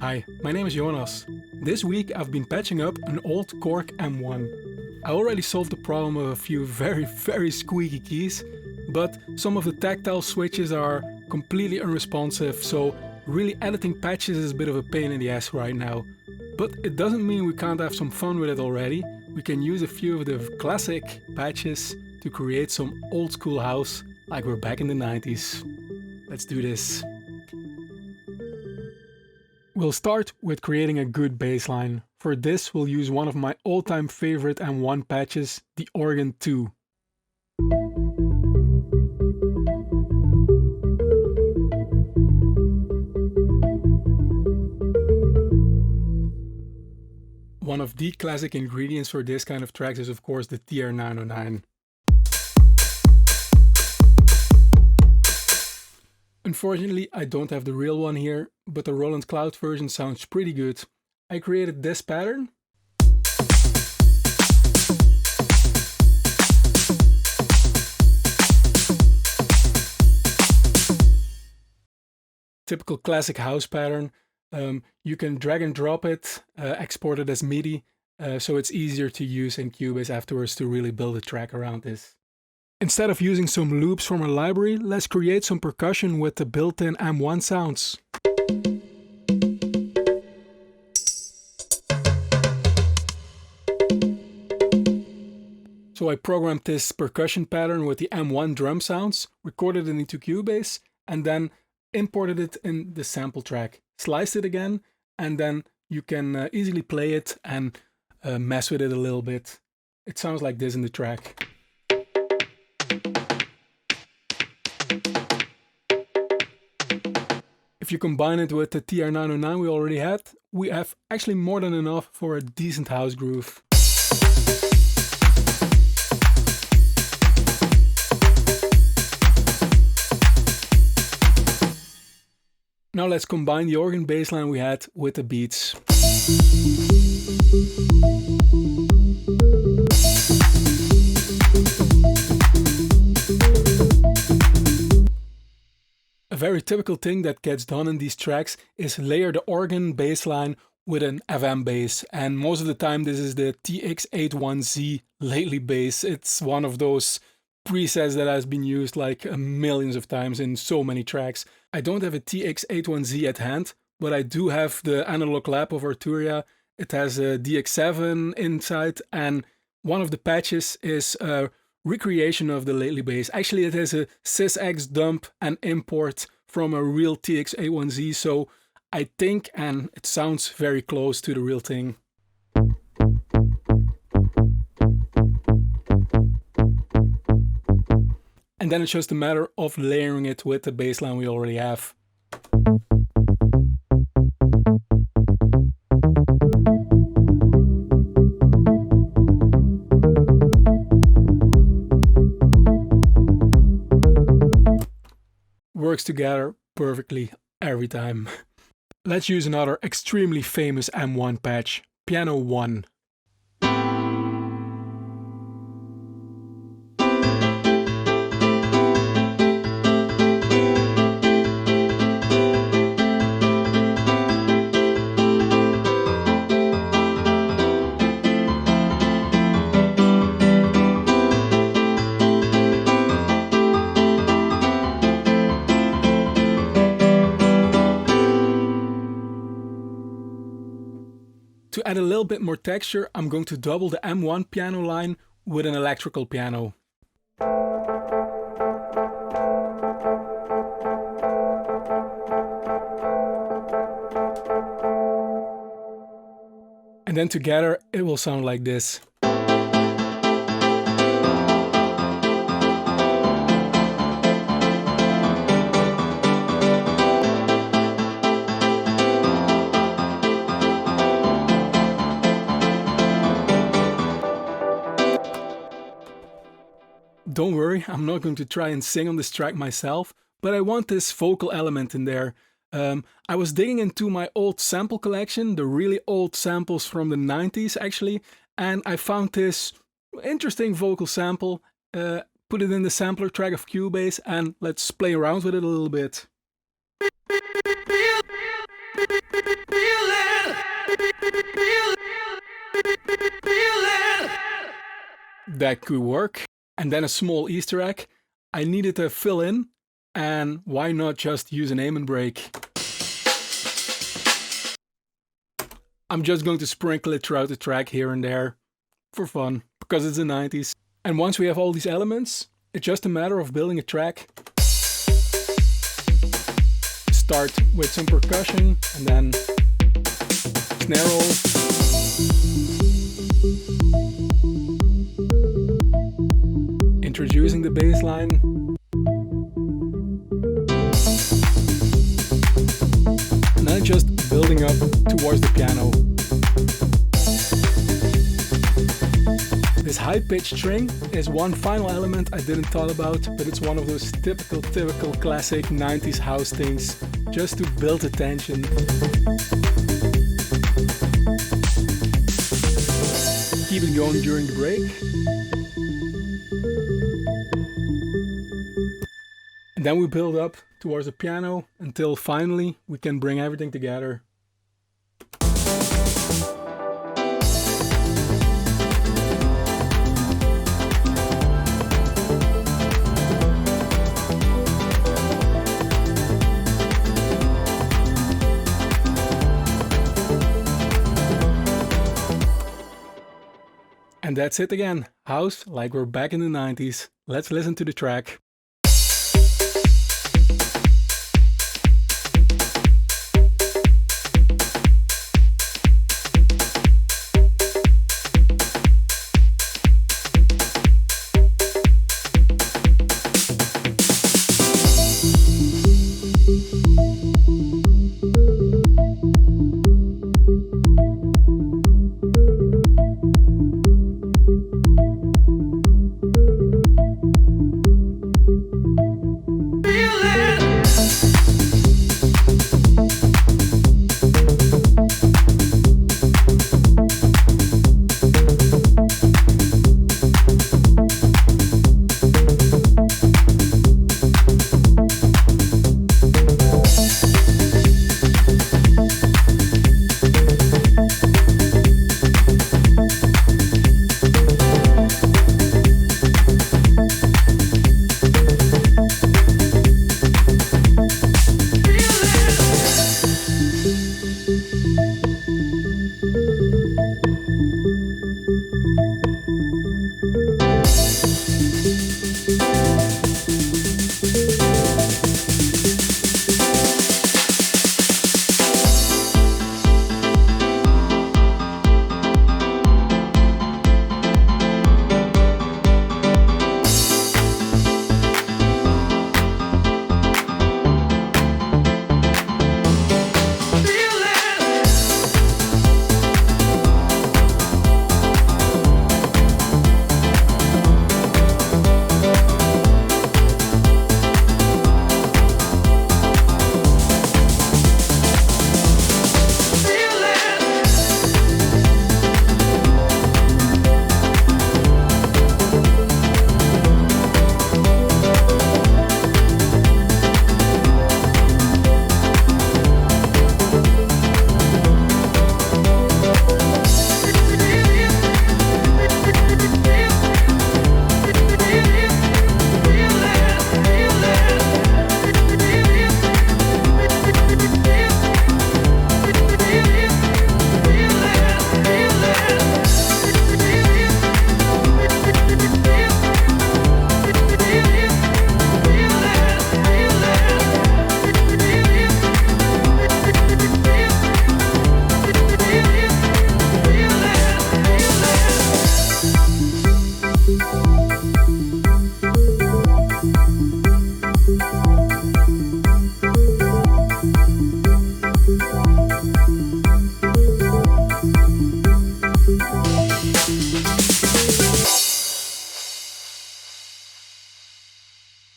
Hi, my name is Jonas. This week I've been patching up an old Korg M1. I already solved the problem of a few very squeaky keys, but some of the tactile switches are completely unresponsive, so really editing patches is a bit of a pain in the ass right now. But it doesn't mean we can't have some fun with it already. We can use a few of the classic patches to create some old school house like we're back in the 90s. Let's do this. We'll start with creating a good baseline. For this, we'll use one of my all-time favorite M1 patches, the Organ 2. One of the classic ingredients for this kind of tracks is of course the TR-909. Unfortunately, I don't have the real one here, but the Roland Cloud version sounds pretty good. I created this pattern. Typical classic house pattern. You can drag and drop it, export it as MIDI, so it's easier to use in Cubase afterwards to really build a track around this. Instead of using some loops from a library, let's create some percussion with the built-in M1 sounds. So I programmed this percussion pattern with the M1 drum sounds, recorded it into Cubase, and then imported it in the sample track. Sliced it again, and then you can easily play it and mess with it a little bit. It sounds like this in the track. If you combine it with the TR-909 we already had, we have actually more than enough for a decent house groove. Now let's combine the organ bassline we had with the beats. A very typical thing that gets done in these tracks is layer the organ bassline with an FM bass, and most of the time this is the TX81Z lately bass. It's one of those presets that has been used like millions of times in so many tracks. I don't have a TX81Z at hand, but I do have the analog lab of Arturia. It has a DX7 inside, and one of the patches is a recreation of the lately bass. Actually, it has a sysx dump and import from a real TX81Z, so I think, and it sounds very close to the real thing. And then it's just a matter of layering it with the bassline we already have. Works together perfectly every time. Let's use another extremely famous M1 patch, Piano 1. To add a little bit more texture, I'm going to double the M1 piano line with an electrical piano. And then together it will sound like this. Don't worry, I'm not going to try and sing on this track myself, but I want this vocal element in there. I was digging into my old sample collection, the really old samples from the 90s actually, and I found this interesting vocal sample, put it in the sampler track of Cubase, and let's play around with it a little bit. That could work. And then a small Easter egg. I needed to fill in, and why not just use an aim and break? I'm just going to sprinkle it throughout the track here and there for fun, because it's the 90s. And once we have all these elements, it's just a matter of building a track. Start with some percussion and then snare roll. Introducing the bass line. And then just building up towards the piano. This high-pitched string is one final element I didn't thought about, but it's one of those typical classic 90s house things, just to build the tension. Keep it going during the break. And then we build up towards the piano until finally we can bring everything together. And that's it again, house like we're back in the 90s. Let's listen to the track.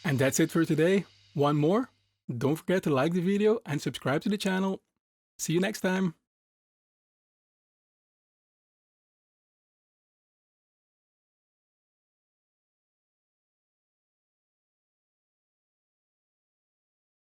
And that's it for today. One more. Don't forget to like the video and subscribe to the channel. See you next time.